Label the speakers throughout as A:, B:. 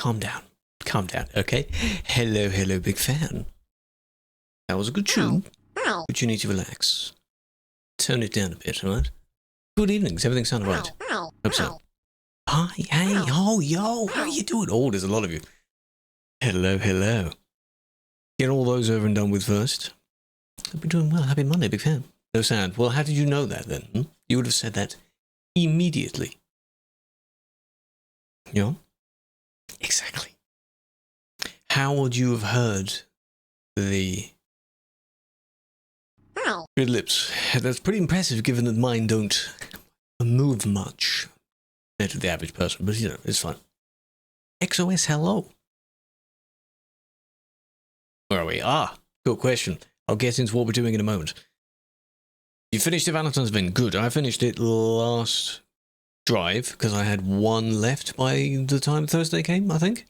A: calm down. Calm down, okay? Hello, hello, big fan. That was a good tune, but you need to relax. Turn it down a bit, alright? Good evenings, everything sounded right. Hope so. Hi, hey, oh, yo, how are you doing? Oh, there's a lot of you. Hello, hello. Get all those over and done with first. Hope you're doing well. Happy Monday, big fan. No sound. Well, how did you know that then? Hmm? You would have said that immediately. You know? Exactly. How would you have heard the red lips? That's pretty impressive given that mine don't move much compared to the average person, but you know, it's fine. XOS, hello. Where are we? Ah, good question. I'll get into what we're doing in a moment. You finished the Valentine's event. Good. I finished it last drive because I had one left by the time Thursday came, I think.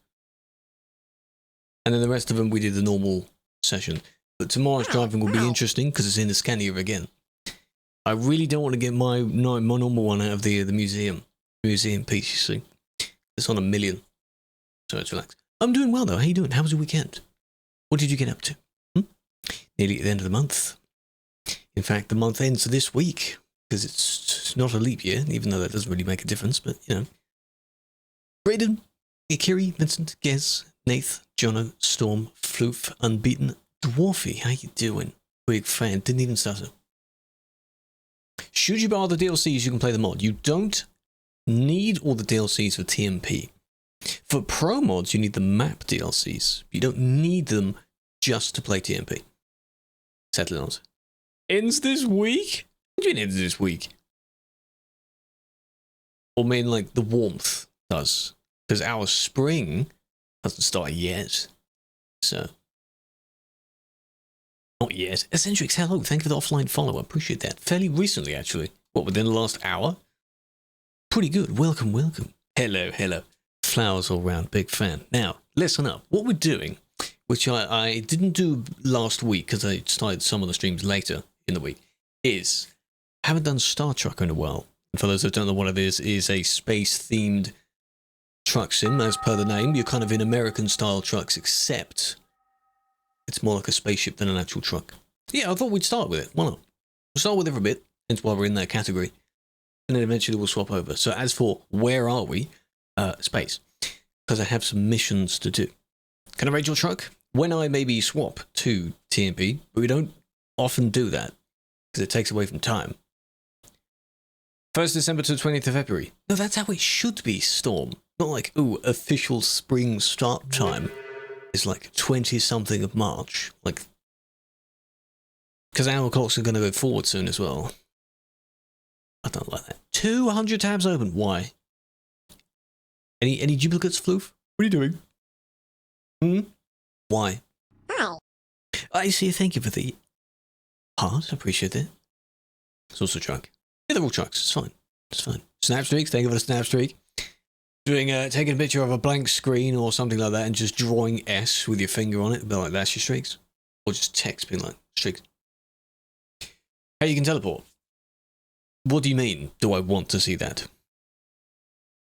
A: And then the rest of them we did the normal session. But tomorrow's driving will be interesting because it's in the Scania again. I really don't want to get my normal one out of the museum piece, you see. It's on 1 million. So it's relaxed. I'm doing well though. How you doing? How was your weekend? What did you get up to? Nearly at the end of the month. In fact, the month ends this week because it's not a leap year, even though that doesn't really make a difference, but you know. Braden, Akiri, Vincent, Gez, Nath, Jono, Storm, Floof, Unbeaten, Dwarfy, how you doing? Big fan, didn't even stutter. Should you buy all the DLCs, you can play the mod. You don't need all the DLCs for TMP. For pro mods, you need the map DLCs. You don't need them just to play TMP. Settle it on. Ends this week? What do you mean ends this week? Or mean like the warmth does? Because our spring hasn't started yet. So. Not yet. Eccentrics, hello. Thank you for the offline follow. I appreciate that. Fairly recently, actually. What, within the last hour? Pretty good. Welcome, welcome. Hello, hello. Flowers all round. Big fan. Now, listen up. What we're doing, which I didn't do last week because I started some of the streams later in the week, is I haven't done Star Trek in a while. And for those that don't know what it is a space-themed truck sim, as per the name. You're kind of in American-style trucks, except it's more like a spaceship than an actual truck. Yeah, I thought we'd start with it. Why not? We'll start with it for a bit, hence why we're in that category. And then eventually we'll swap over. So as for where are we? Space. Because I have some missions to do. Can I raid your truck? When I maybe swap to TMP, but we don't often do that because it takes away from time. 1st December to 20th of February. No, that's how it should be, Storm. Not like, ooh, official spring start time is like 20-something of March. Like, because our clocks are going to go forward soon as well. I don't like that. 200 tabs open. Why? Any duplicates, Floof? What are you doing? Why? Ow. I see. Thank you for the heart. I appreciate it. It's also a truck. Yeah, they're all trucks. It's fine. It's fine. Snap streaks. Thank you for the snap streak. Doing taking a picture of a blank screen or something like that and just drawing S with your finger on it. Be like, that's your streaks. Or just text being like, streaks. How you can teleport? What do you mean? Do I want to see that?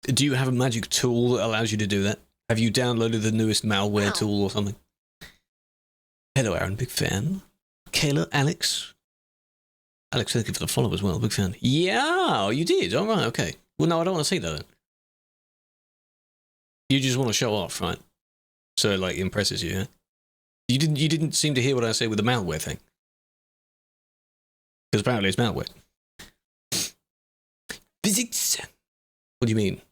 A: Do you have a magic tool that allows you to do that? Have you downloaded the newest malware tool or something? Hello, Aaron. Big fan. Kayla, Alex. Alex, thank you for the follow as well. Big fan. Yeah, you did. All right, okay. Well, no, I don't want to see that then. You just want to show off, right? So, like, it impresses you, yeah? You didn't seem to hear what I say with the malware thing. Because apparently it's malware. Physics. What do you mean?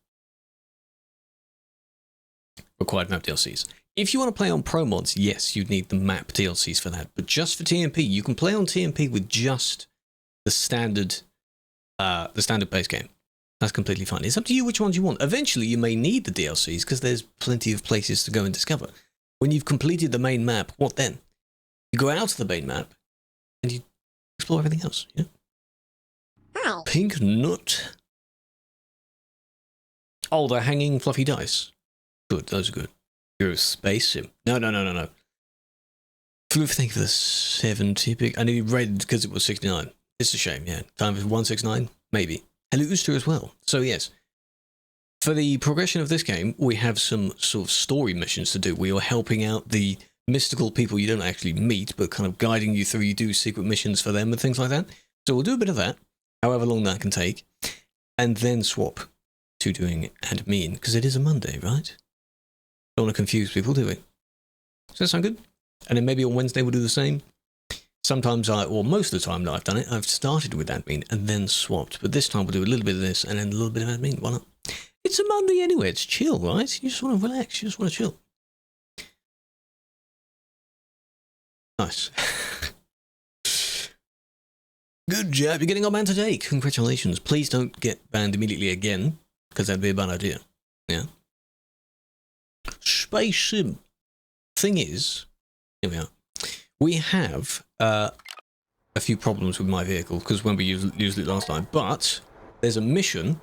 A: Required map DLCs. If you want to play on pro mods, yes, you'd need the map DLCs for that. But just for TMP, you can play on TMP with just the standard base game. That's completely fine. It's up to you which ones you want. Eventually, you may need the DLCs because there's plenty of places to go and discover. When you've completed the main map, what then? You go out to the main map and you explore everything else. Yeah. Ow. Pink nut. Oh, the hanging fluffy dice. Good, those are good. You're a space sim. No. Floof, thank you for the 70 big. I knew you read because it was 69. It's a shame, yeah. Time for 169? Maybe. Hello, Ooster as well. So, yes. For the progression of this game, we have some sort of story missions to do. We are helping out the mystical people you don't actually meet, but kind of guiding you through. You do secret missions for them and things like that. So we'll do a bit of that, however long that can take, and then swap to doing admin, because it is a Monday, right? Don't want to confuse people, do we? Does that sound good? And then maybe on Wednesday we'll do the same. Sometimes or most of the time that I've done it, I've started with admin and then swapped. But this time we'll do a little bit of this and then a little bit of admin. Why not? It's a Monday anyway. It's chill, right? You just want to relax. You just want to chill. Nice. Good job. You're getting our ban today. Congratulations. Please don't get banned immediately again, because that'd be a bad idea. Yeah. Space Sim. Thing is, here we are. We have a few problems with my vehicle, because when we used it last time, but there's a mission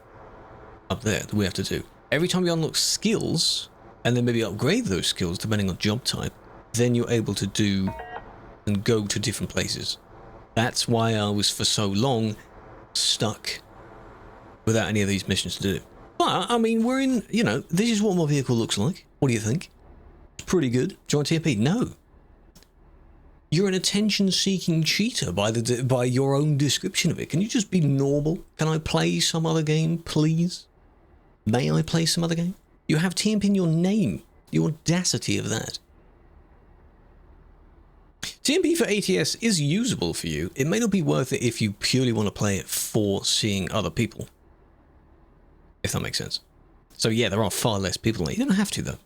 A: up there that we have to do. Every time you unlock skills, and then maybe upgrade those skills depending on job type, then you're able to do and go to different places. That's why I was for so long stuck without any of these missions to do. But, I mean, we're in, you know, this is what my vehicle looks like. What do you think? It's pretty good. Join TMP? No. You're an attention-seeking cheater by your own description of it. Can you just be normal? Can I play some other game, please? May I play some other game? You have TMP in your name. The audacity of that. TMP for ATS is usable for you. It may not be worth it if you purely want to play it for seeing other people. If that makes sense. So yeah, there are far less people. You don't have to, though.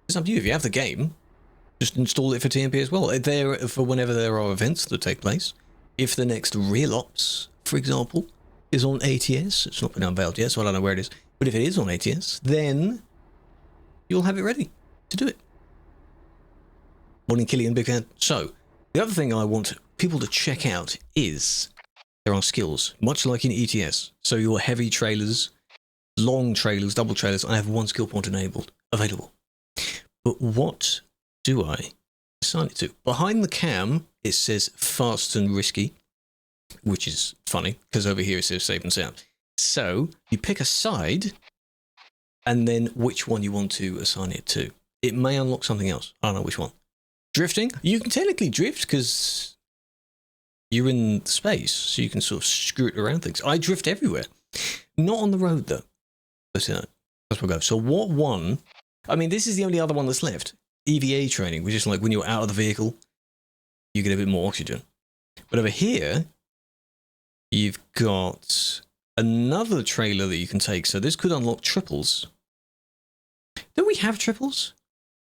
A: It's up to you. If you have the game, just install it for TMP as well. There for whenever there are events that take place. If the next Real Ops, for example, is on ATS, it's not been unveiled yet, so I don't know where it is. But if it is on ATS, then you'll have it ready to do it. Morning, Killian, big fan. So, the other thing I want people to check out is there are skills, much like in ETS. So your heavy trailers, long trailers, double trailers, I have one skill point available. But what do I assign it to? Behind the cam, it says fast and risky, which is funny, because over here it says safe and sound. So, you pick a side, and then which one you want to assign it to. It may unlock something else. I don't know which one. Drifting? You can technically drift because you're in space, so you can sort of screw it around things. I drift everywhere. Not on the road, though. But that's where we go. So what one... I mean, this is the only other one that's left. EVA training, which is like when you're out of the vehicle, you get a bit more oxygen. But over here, you've got another trailer that you can take. So this could unlock triples. Don't we have triples?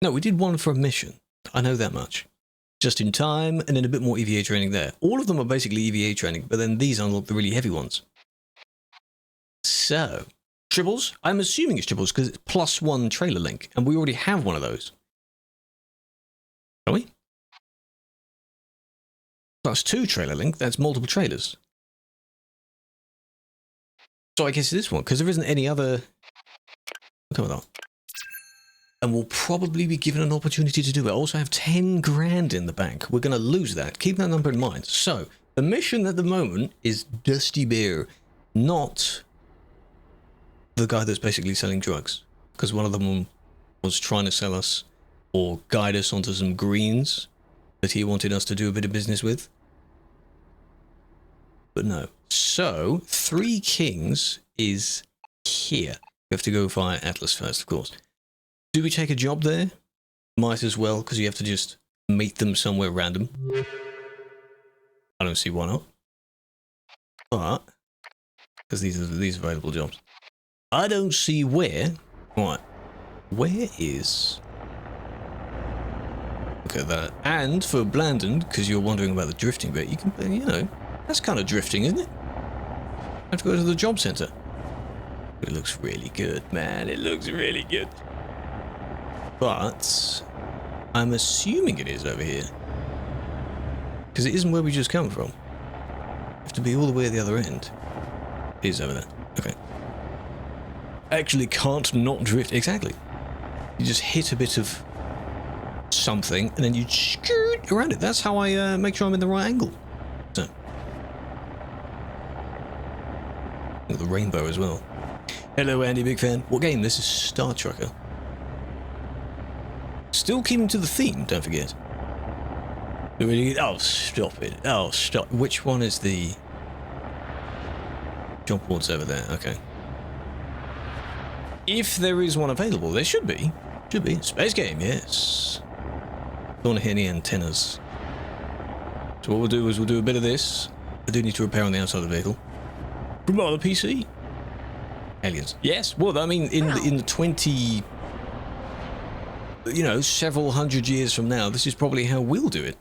A: No, we did one for a mission. I know that much. Just in time, and then a bit more EVA training there. All of them are basically EVA training, but then these unlock the really heavy ones. So, triples? I'm assuming it's triples because it's +1 trailer link, and we already have one of those. Don't we? +2 trailer link, that's multiple trailers. So I guess it is one, because there isn't any other... Come on. And we'll probably be given an opportunity to do it. I also have 10 grand in the bank. We're going to lose that. Keep that number in mind. So, the mission at the moment is Dusty Bear, not the guy that's basically selling drugs. Because one of them was trying to sell us or guide us onto some greens that he wanted us to do a bit of business with. But no. So, 3 Kings is here. We have to go via Atlas first, of course. Do we take a job there? Might as well, because you have to just meet them somewhere random. I don't see why not. But, because these are available jobs. I don't see where. Right. Where is... Look at that. And for Blandon, because you're wondering about the drifting bit, you can, you know, that's kind of drifting, isn't it? I have to go to the job centre. It looks really good, man. It looks really good. But I'm assuming it is over here. Because it isn't where we just come from. We have to be all the way at the other end. It is over there. Okay. Actually can't not drift. Exactly. You just hit a bit of something and then you skirt around it. That's how I make sure I'm in the right angle. So. The rainbow as well. Hello, Andy, big fan. What game? This is Star Trekker. Still keeping to the theme, don't forget. Oh, stop it. Oh, stop. Which one is the... Jump board's over there. Okay. If there is one available, there should be. Should be. Space game, yes. Don't want to hit any antennas. So what we'll do is we'll do a bit of this. I do need to repair on the outside of the vehicle. Remote the PC. Aliens. Yes. Well, I mean, in the 20... You know, several hundred years from now, this is probably how we'll do it.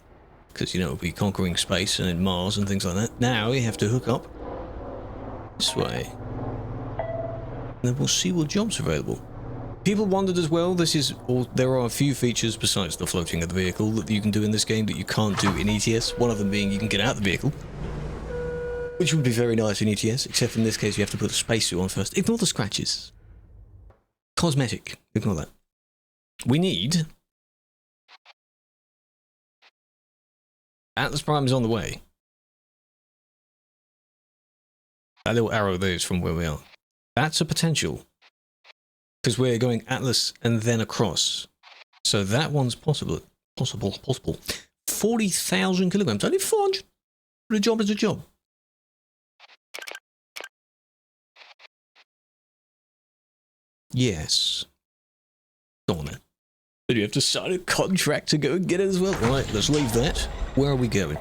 A: Because, you know, we'll be conquering space and Mars and things like that. Now, we have to hook up this way. And then we'll see what jobs are available. People wondered as well, there are a few features besides the floating of the vehicle that you can do in this game that you can't do in ETS. One of them being you can get out of the vehicle. Which would be very nice in ETS, except in this case you have to put a spacesuit on first. Ignore the scratches. Cosmetic. Ignore that. We need... Atlas Prime is on the way. That little arrow there is from where we are. That's a potential. Because we're going Atlas and then across. So that one's possible. 40,000 kilograms. Only 400. But a job is a job. Yes. Go on then. Then you have to sign a contract to go and get it as well. Right, let's leave that. Where are we going?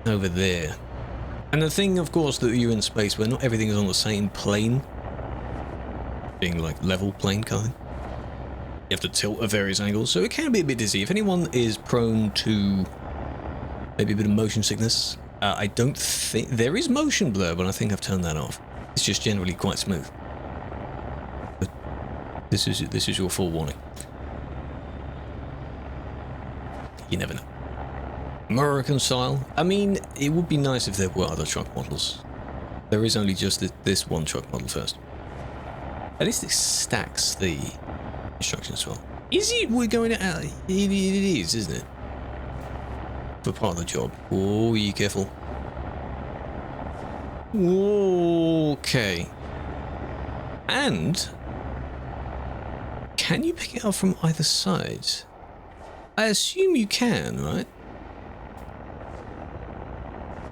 A: Over there. And the thing, of course, that you're in space where not everything is on the same plane. Being like level plane kind. You have to tilt at various angles, so it can be a bit dizzy. If anyone is prone to maybe a bit of motion sickness, I don't think... There is motion blur, but I think I've turned that off. It's just generally quite smooth. But this is your full warning. You never know. American style. I mean, it would be nice if there were other truck models. There is only just this one truck model first. At least it stacks the instructions as well. Is it? We're going out. It is, isn't it? For part of the job. Oh, you careful. Okay. And can you pick it up from either side? I assume you can, right?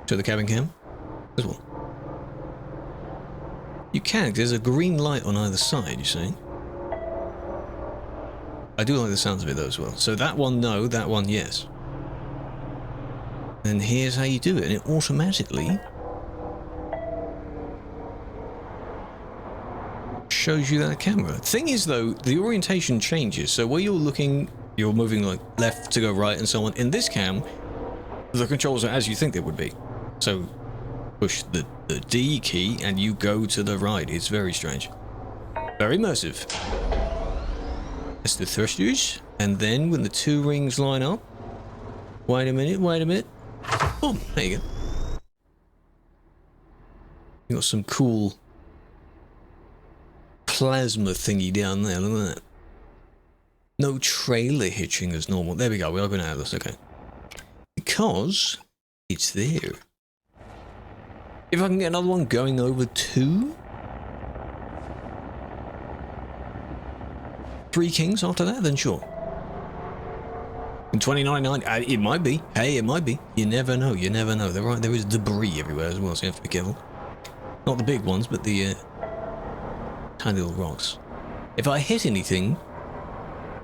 A: To the cabin cam as well. You can, because there's a green light on either side, you see. I do like the sounds of it though as well. So that one, no, that one, yes. And here's how you do it, and it automatically shows you that camera. Thing is though, the orientation changes, so where you're looking, you're moving like left to go right and so on. In this cam, the controls are as you think they would be. So push the D key and you go to the right. It's very strange. Very immersive. That's the thrusters. And then when the two rings line up... Wait a minute, wait a minute. Boom, there you go. You got some cool plasma thingy down there, look at that. No trailer hitching as normal. There we go, we are going to have this, okay. Because it's there. If I can get another one going over 2? 3 kings after that, then sure. In 2099, it might be. Hey, it might be. You never know, you never know. There is debris everywhere as well, so you have to be careful. Not the big ones, but the tiny little rocks. If I hit anything...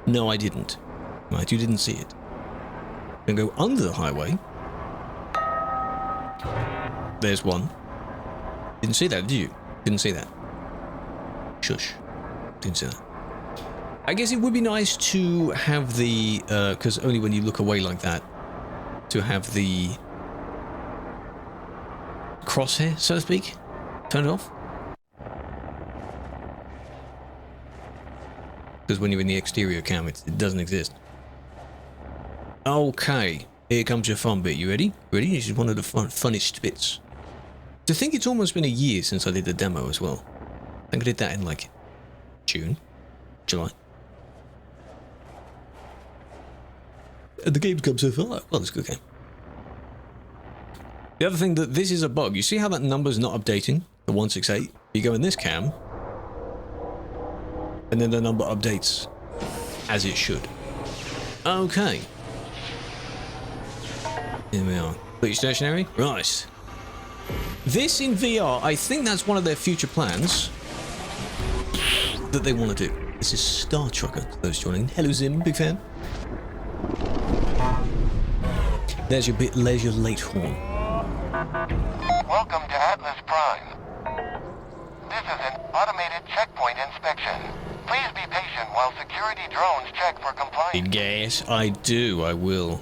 A: No, I didn't. Right, you didn't see it. I'm going to go under the highway. There's one. Didn't see that, did you? Didn't see that. Shush. Didn't see that. I guess it would be nice to have the, because only when you look away like that, to have the crosshair, so to speak, turned off. Because when you're in the exterior cam, it doesn't exist. Okay, here comes your fun bit. You ready? Ready? This is one of the funnest bits. To think it's almost been a year since I did the demo as well. I think I did that in like June, July. And the game's come so far. Well, it's a good game. The other thing that this is a bug. You see how that number's not updating? the 168. You go in this cam, and then the number updates as it should. Okay. Here we are. Completely stationary? Right. This in VR, I think that's one of their future plans that they want to do. This is Star Trucker, for those joining. Hello Zim, big fan. There's your bit leisure late horn.
B: Welcome to Atlas Prime. This is an automated checkpoint inspection. Please be patient while security drones check for compliance.
A: Yes, I do. I will.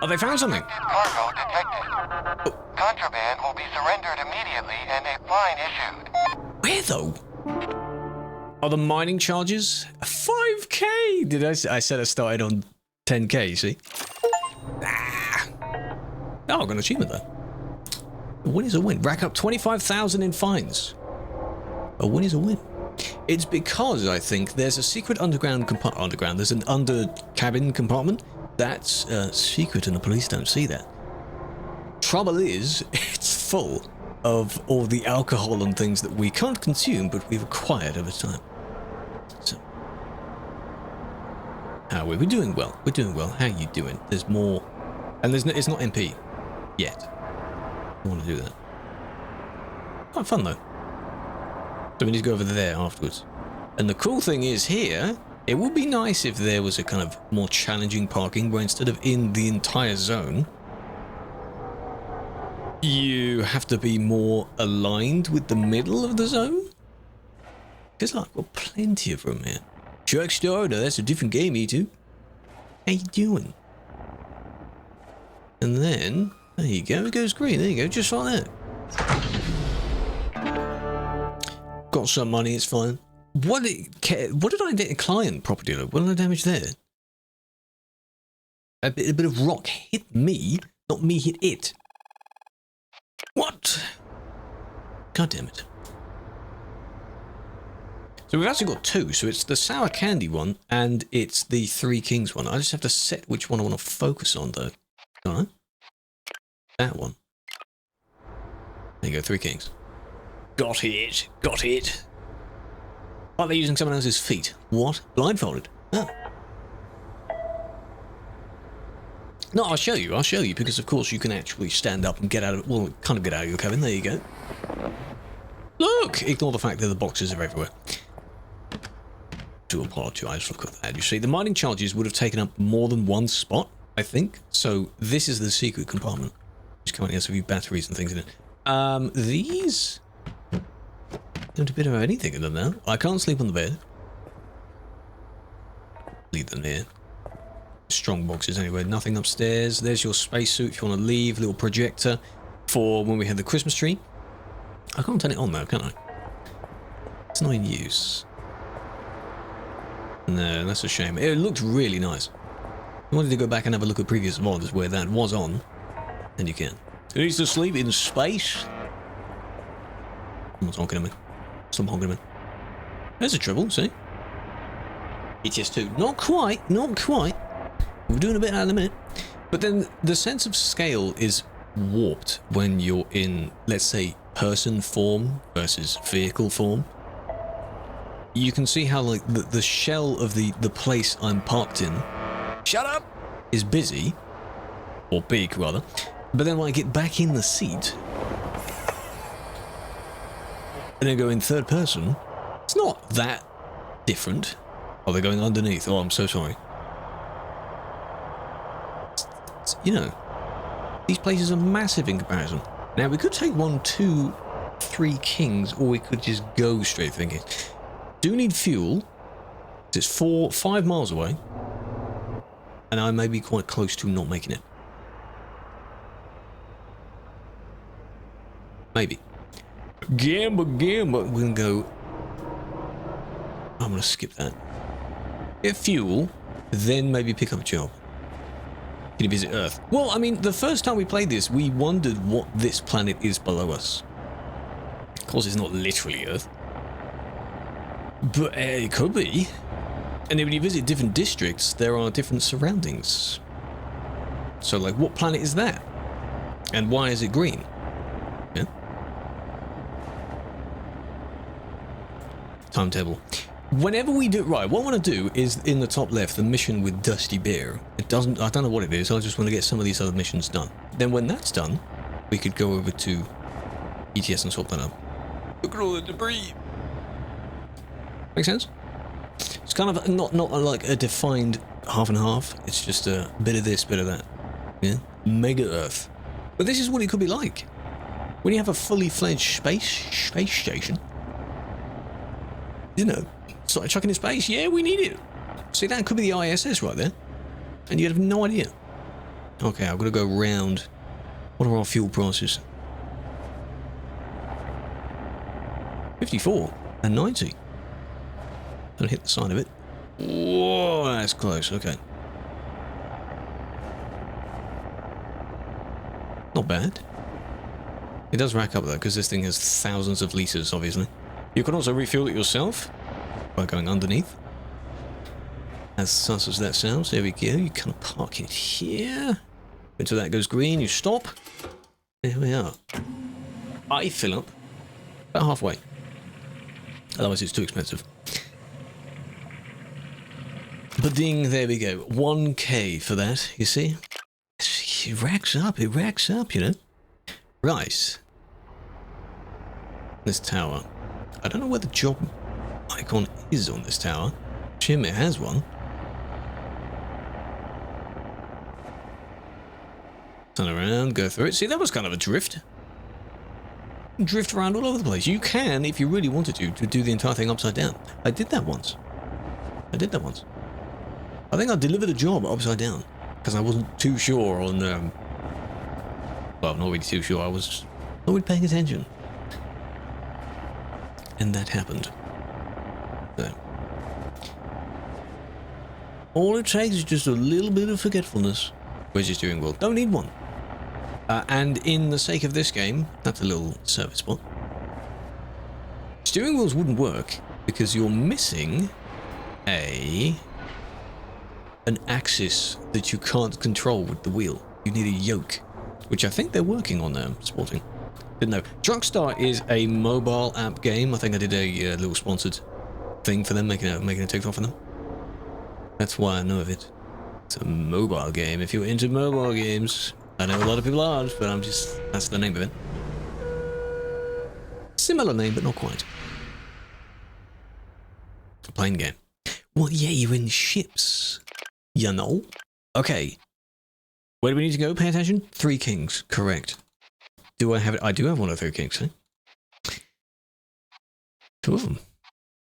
A: Oh, they found something.
B: Cargo detected. Contraband will be surrendered immediately and a fine issued.
A: Where though? Are the mining charges 5k? Did I said I started on 10k? You see? Ah. Oh, I got an achievement though. A win is a win. Rack up 25,000 in fines. A win is a win. It's because I think there's a secret underground compartment. There's an under cabin compartment that's secret, and the police don't see that. Trouble is, it's full of all the alcohol and things that we can't consume, but we've acquired over time. So, how are we? We're doing well. We're doing well. How are you doing? There's more, and there's no, it's not MP yet. I want to do that. Quite fun though. So we need to go over there afterwards. And the cool thing is here, it would be nice if there was a kind of more challenging parking where instead of in the entire zone, you have to be more aligned with the middle of the zone. Because like, we've got plenty of room here. Truck starter, that's a different game, E2. How you doing? And then, there you go, it goes green, there you go, just like that. Got some money, it's fine. What did I get? Client property? What did I damage there? A bit of rock hit me, not me hit it. What? God damn it. So we've actually got two. So it's the sour candy one and it's the Three Kings one. I just have to set which one I want to focus on though. Alright. That one. There you go, Three Kings. Got it. Got it. Like they're using someone else's feet. What? Blindfolded. Oh. No, I'll show you, because of course you can actually stand up and get out of, well, kind of get out of your cabin. There you go. Look! Ignore the fact that the boxes are everywhere. Do apologise for that. You see, the mining charges would have taken up more than one spot, I think. So this is the secret compartment. Which currently has a few batteries and things in it. These don't a bit of anything in them now. I can't sleep on the bed. Leave them here. Strong boxes anyway. Nothing upstairs. There's your spacesuit if you want to leave. Little projector for when we had the Christmas tree. I can't turn it on though, can I? It's not in use. No, that's a shame. It looked really nice. I wanted to go back and have a look at previous VODs where that was on. And you can. Who needs to sleep in space? Someone's honking at me. Stop honking at me. There's a triple, see? ETS2. Not quite, not quite. We're doing a bit out in a minute. But then the sense of scale is warped when you're in, let's say, person form versus vehicle form. You can see how, like, the shell of the place I'm parked in, shut up, is busy, or big, rather. But then when I get back in the seat, and then go in third person, it's not that different. Oh, they're going underneath. Oh, I'm so sorry. You know, these places are massive in comparison. Now, we could take 1, 2, 3 kings, or we could just go straight thinking. Do need fuel. It's 5 miles away. And I may be quite close to not making it. Maybe. Gamble. We're going to go... I'm going to skip that. Get fuel, then maybe pick up a job. Can you visit Earth? Well, I mean, the first time we played this, we wondered what this planet is below us. Of course, it's not literally Earth. But it could be. And then when you visit different districts, there are different surroundings. So, like, what planet is that? And why is it green? Yeah? timetable. Whenever we do, right, what I want to do is in the top left, the mission with Dusty Bear. I don't know what it is, I just want to get some of these other missions done. Then when that's done, we could go over to ETS and swap that up. Look at all the debris. Make sense? It's kind of not like a defined half and half. It's just a bit of this, bit of that. Yeah? Mega Earth. But this is what it could be like. When you have a fully fledged space station. You know, start chucking in space. Yeah, we need it. See, that could be the ISS right there. And you have no idea. Okay, I've got to go round. What are our fuel prices? 54 and 90. Don't hit the side of it. Whoa, that's close. Okay. Not bad. It does rack up though, because this thing has thousands of litres, obviously. You can also refuel it yourself by going underneath. As sus as that sounds, there we go. You kind of park it here. Until that goes green, you stop. There we are. I fill up about halfway. Otherwise it's too expensive. But ding, there we go. 1k for that, you see? It racks up, you know? Right. This tower. I don't know where the job icon is on this tower. Jim, it has one. Turn around, go through it. See, that was kind of a drift. Drift around all over the place. You can, if you really wanted to do the entire thing upside down. I did that once. I think I delivered a job upside down. Because I wasn't too sure on, well, not really too sure. I was not really paying attention. And that happened. So. All it takes is just a little bit of forgetfulness. Where's your steering wheel? Don't need one. And in the sake of this game, that's a little service spot. Steering wheels wouldn't work because you're missing an axis that you can't control with the wheel. You need a yoke, which I think they're working on now, sporting. Didn't know. Truckstar is a mobile app game. I think I did a little sponsored thing for them, making a TikTok for them. That's why I know of it. It's a mobile game. If you're into mobile games, I know a lot of people aren't, but that's the name of it. Similar name, but not quite. A plane game. Well, yeah, you're in ships. You know? Okay. Where do we need to go? Pay attention. Three Kings. Correct. Do I have it? I do have one of Three Kings, eh? Two of them.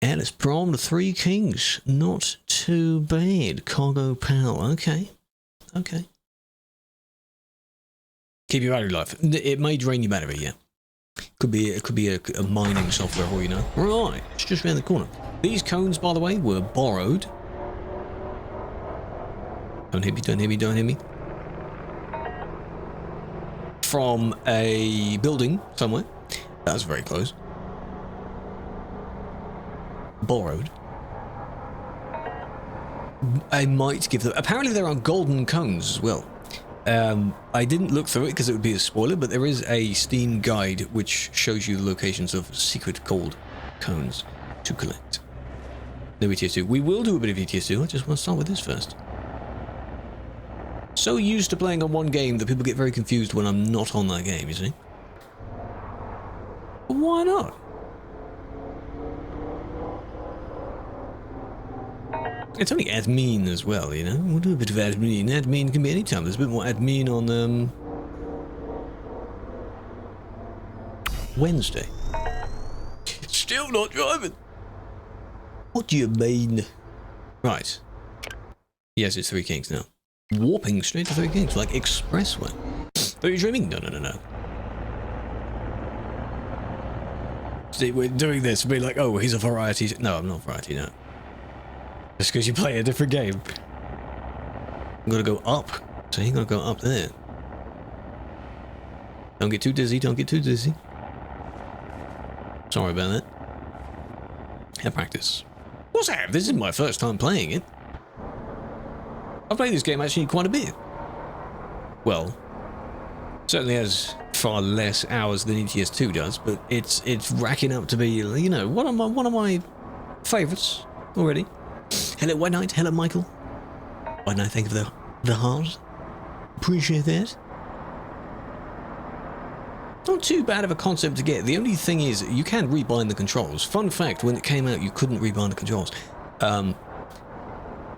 A: Alice Prom to Three Kings. Not too bad. Cargo Pal. Okay. Okay. Keep your battery life. It may drain your battery, yeah. Could be a mining software, or you know. Right. It's just around the corner. These cones, by the way, were borrowed. Don't hit me, don't hit me, don't hit me. From a building somewhere. That was very close. Borrowed. I might give them... Apparently there are golden cones as well. I didn't look through it because it would be a spoiler, but there is a Steam guide which shows you the locations of secret gold cones to collect. No ETS2. We will do a bit of ETS2. I just want to start with this first. So used to playing on one game that people get very confused when I'm not on that game, you see? But why not? It's only admin as well, you know? We'll do a bit of admin. Admin can be any time. There's a bit more admin on, Wednesday. Still not driving. What do you mean? Right. Yes, it's Three Kings now. Warping straight to Three Kings, like expressway. Are you dreaming? No, no, no, no. See, we're doing this to be like, oh, he's a variety. No, I'm not variety, no. Just because you play a different game. I'm gonna go up. So you're gonna go up there. Don't get too dizzy, don't get too dizzy. Sorry about that. Have practice. What's that? This is my first time playing it. I've played this game actually quite a bit. Well, certainly has far less hours than ETS2 does, but it's racking up to be, you know, one of my favourites already. Hello, White Knight. Hello, Michael. White Knight, thank you for the heart. Appreciate that. Not too bad of a concept to get. The only thing is, you can rebind the controls. Fun fact, when it came out, you couldn't rebind the controls.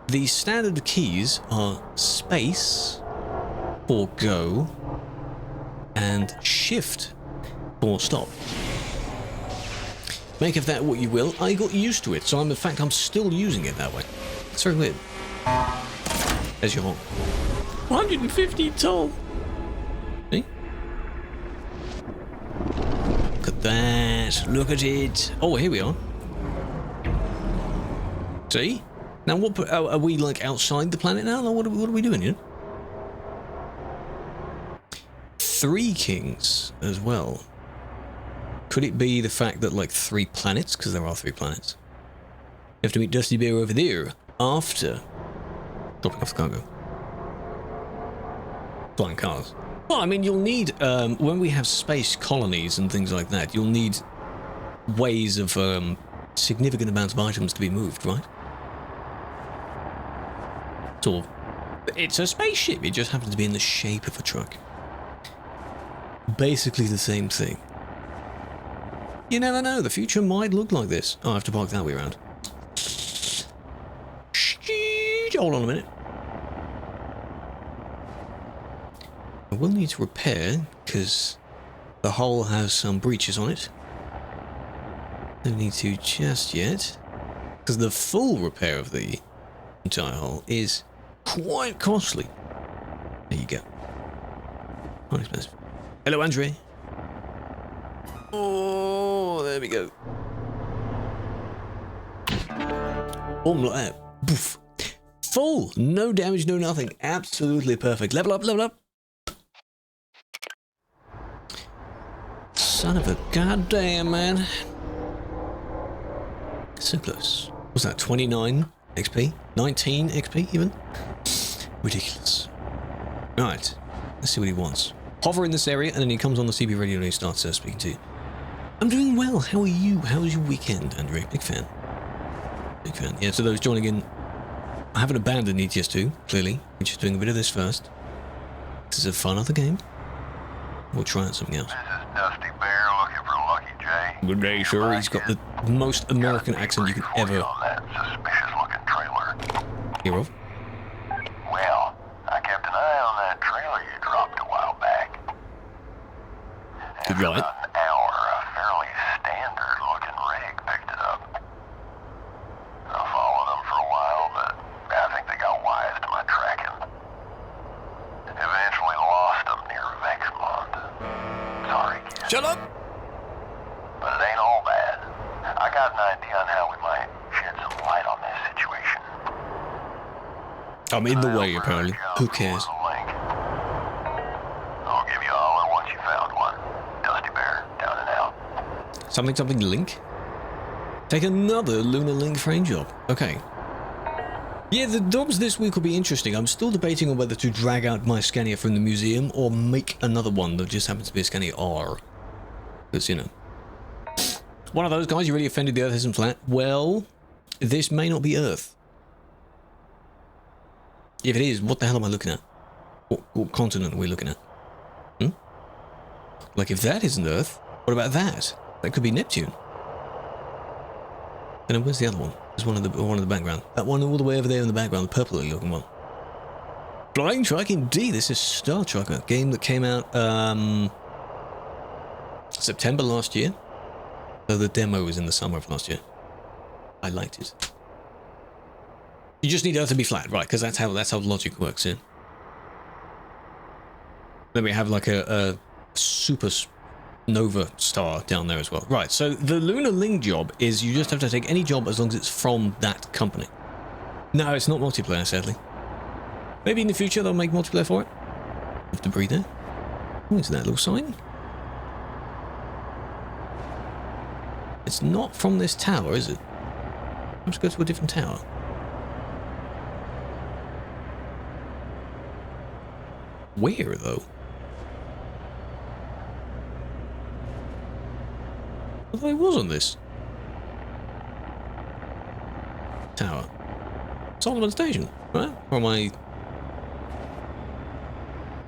A: The standard keys are space for go and shift for stop. Make of that what you will. I got used to it, so in fact I'm still using it that way. It's very weird. There's your home. 150 tall. See? Look at that. Look at it. Oh, here we are. See? Now, what are we like outside the planet now? What are we doing here? 3 kings as well. Could it be the fact that like 3 planets? Because there are 3 planets. You have to meet Dusty Bear over there after dropping off the cargo. Flying cars. Well, I mean, you'll need when we have space colonies and things like that. You'll need ways of significant amounts of items to be moved, right? Sort of. It's a spaceship. It just happens to be in the shape of a truck. Basically the same thing. You never know. The future might look like this. Oh, I have to park that way around. Hold on a minute. I will need to repair because the hull has some breaches on it. Don't need to just yet because the full repair of the entire hull is quite costly. There you go. Quite expensive. Hello, Andre. Oh, there we go. Boom, like that. Poof. Full. No damage, no nothing. Absolutely perfect. Level up, level up. Son of a goddamn, man. So close. What's that, 29 XP? 19 XP, even? Ridiculous. Alright. Let's see what he wants. Hover in this area, and then he comes on the CB radio and he starts speaking to you. I'm doing well. How are you? How was your weekend, Andre? Big fan. Big fan. Yeah, so those joining in, I haven't abandoned ETS2, clearly. We're just doing a bit of this first. This is a fun other game. We'll try out something else.
B: This is Dusty Bear looking for Lucky J.
A: Good day, sir. He's got the most American accent you could ever
B: On that suspicious-looking trailer.
A: hear of.
B: Well, I kept an eye on that trailer you dropped a while back.
A: Good right.
B: About an hour, a fairly standard-looking rig picked it up. I followed them for a while, but I think they got wise to my tracking. Eventually lost them near Vexmont. Sorry, kid.
A: Shut up!
B: But it ain't all bad. I got an idea on how we might shed some light on this situation.
A: I'm in the way, apparently. Who cares?
B: I'll give you a holler once you found one. Dusty Bear, down and out.
A: Something link? Take another Lunar Link frame job. Okay. Yeah, the jobs this week will be interesting. I'm still debating on whether to drag out my Scania from the museum or make another one that just happens to be a Scania R. Because, you know. One of those guys, you really offended the Earth isn't flat. Well, this may not be Earth. If it is, what the hell am I looking at? What continent are we looking at? Hmm? Like, if that isn't Earth, what about that? That could be Neptune. And then where's the other one? There's one in the background. That one all the way over there in the background, the purple looking one. Flying Trike indeed. This is Star Trek, a game that came out September last year. So the demo was in the summer of last year. I liked it. You just need Earth to be flat, right? Because that's how logic works, yeah. Then we have like a supernova star down there as well. Right, so the Lunar Link job is you just have to take any job as long as it's from that company. No, it's not multiplayer, sadly. Maybe in the future they'll make multiplayer for it. Have to breathe there. Oh, is that little sign? It's not from this tower, is it? Let's go to a different tower. Where, though? I thought it was on this. tower. Solomon Station, right? Or am I...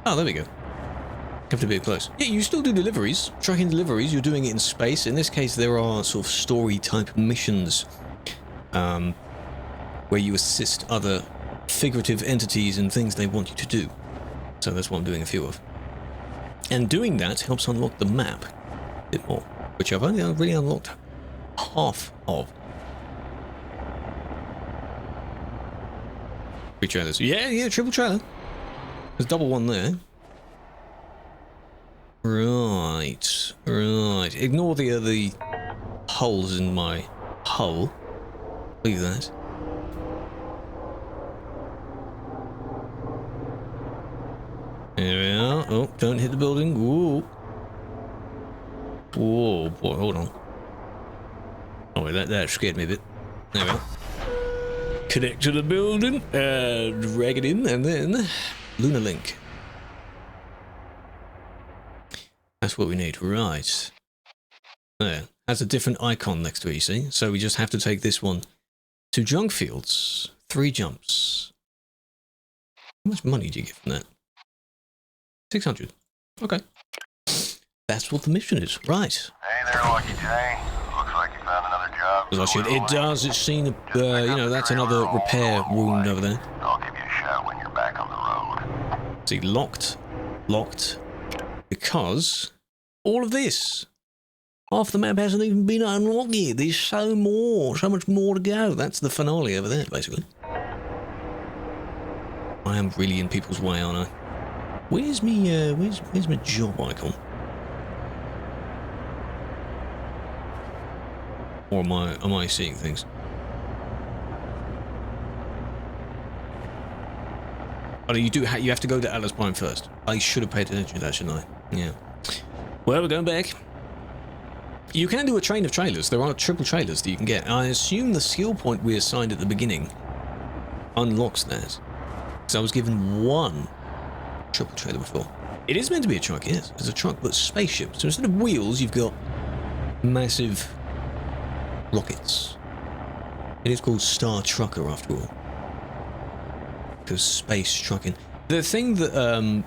A: Oh, there we go. Have to be close. Yeah, you still do deliveries. Tracking deliveries, you're doing it in space. In this case, there are sort of story-type missions where you assist other figurative entities and things they want you to do. So that's what I'm doing a few of. And doing that helps unlock the map a bit more, which I've only really unlocked half of. 3 trailers. Yeah, triple trailer. There's double one there. Right. Ignore the holes in my hull. Leave that. There we are. Oh, don't hit the building. Whoa. Whoa, boy, hold on. Oh, wait, that scared me a bit. There we go. Connect to the building, drag it in, and then Lunar Link. That's what we need, right. There. Has a different icon next to it, you see? So we just have to take this one to junk fields. 3 jumps. How much money do you get from that? 600. Okay. That's what the mission is, right.
B: Hey there, Lucky J. Looks like you found another job.
A: It does. It's seen, you know, that's another repair wound over there.
B: I'll give you a shout when you're back on the road.
A: See, locked, because all of this. Half the map hasn't even been unlocked yet. There's so much more to go. That's the finale over there, basically. I am really in people's way, aren't I? Where's me, where's my job icon? Or am I seeing things? Oh, you have to go to Atlas Prime first. I should have paid attention to that, shouldn't I? Yeah. Well, we're going back. You can do a train of trailers. There are triple trailers that you can get. I assume the skill point we assigned at the beginning unlocks that. Because I was given 1 triple trailer before. It is meant to be a truck, yes. It's a truck, but spaceship. So instead of wheels, you've got massive rockets. It is called Star Trucker, after all. Because space trucking. The thing that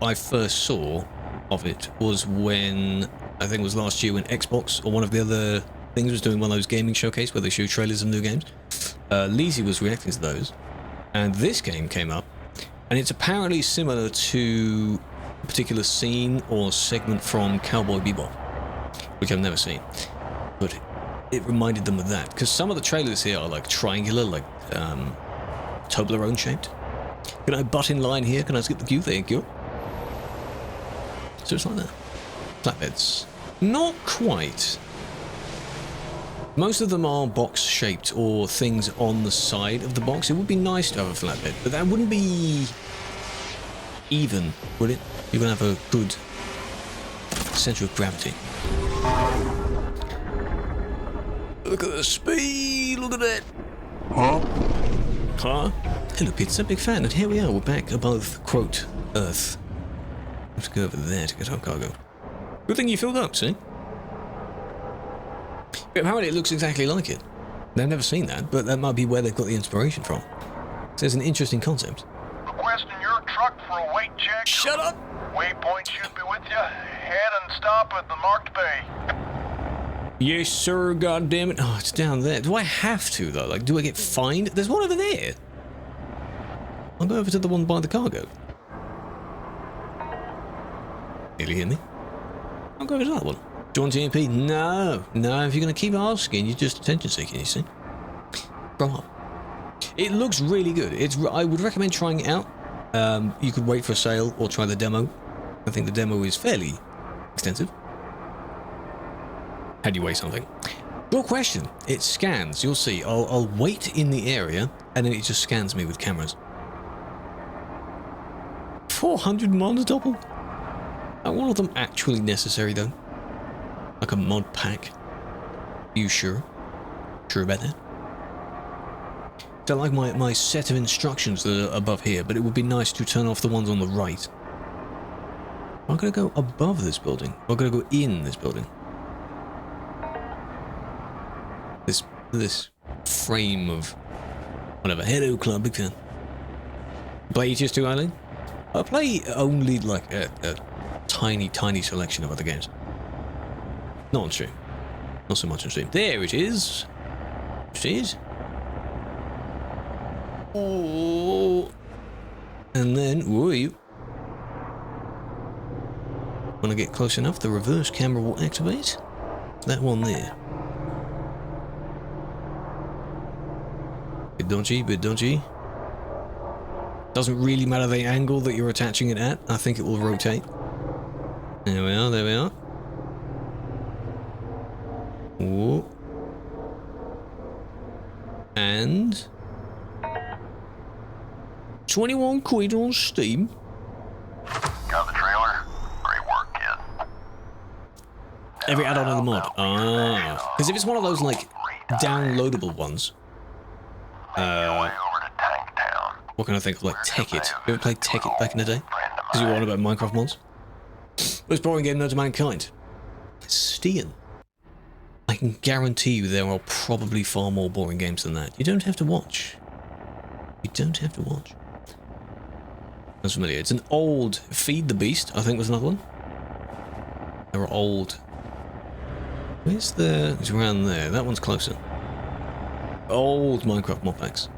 A: I first saw of it was when, I think it was last year, when Xbox or one of the other things was doing one of those gaming showcase where they show trailers of new games. Lizzie was reacting to those, and this game came up, and it's apparently similar to a particular scene or segment from Cowboy Bebop, which I've never seen, but it reminded them of that, because some of the trailers here are like triangular, like Toblerone shaped. Can I butt in line here? Can I skip the queue? Thank you. So it's like that. Flatbeds. Not quite. Most of them are box-shaped or things on the side of the box. It would be nice to have a flatbed, but that wouldn't be even, would it? You're going to have a good center of gravity. Look at the speed! Look at that! Huh? Hey look, it's a big fan, and here we are. We're back above, quote, Earth. Let's go over there to get our cargo. Good thing you filled up, see? But apparently it looks exactly like it. They've never seen that, but that might be where they've got the inspiration from. So it's an interesting concept.
B: Requesting your truck for a weight check.
A: Shut up!
B: Waypoint should be with you. Head and stop at the marked bay.
A: Yes, sir, goddammit. Oh, it's down there. Do I have to, though? Like, do I get fined? There's one over there. I'll go over to the one by the cargo. Nearly hear me? I'll go over to that one. Do you want TMP? No. No, if you're going to keep asking, you're just attention seeking, you see. Grow up. It looks really good. I would recommend trying it out. You could wait for a sale or try the demo. I think the demo is fairly extensive. How do you weigh something? Good question. It scans. You'll see. I'll wait in the area, and then it just scans me with cameras. 400 mods double? Are one of them actually necessary, though? Like a mod pack? Are you sure? Sure about that? So I like my set of instructions that are above here, but it would be nice to turn off the ones on the right. I'm going to go above this building. I'm going to go in this building. This frame of whatever. Hello, Club, big fan. Play ETS 2 Island? I play only like a tiny selection of other games. Not on stream. Not so much on stream. There it is. See it? Oh. And then, who are you? When I get close enough, the reverse camera will activate. That one there. Bit dodgy. Doesn't really matter the angle that you're attaching it at. I think it will rotate. There we are. Whoa. And 21 quid on Steam.
B: Got the trailer? Great work, kid.
A: Every add-on in the mod. Ah. Because if it's one of those, like, downloadable ones.
B: Way over to Tank Town.
A: What can I think of? Like, Tekkit. You ever played Tekkit back in the day? Because you were on about Minecraft mods? Most boring game known to mankind. Steam. I can guarantee you there are probably far more boring games than that. You don't have to watch. That's familiar. It's an old Feed the Beast, I think was another one. There are old... Where's the... It's around there. That one's closer. Old Minecraft mod packs.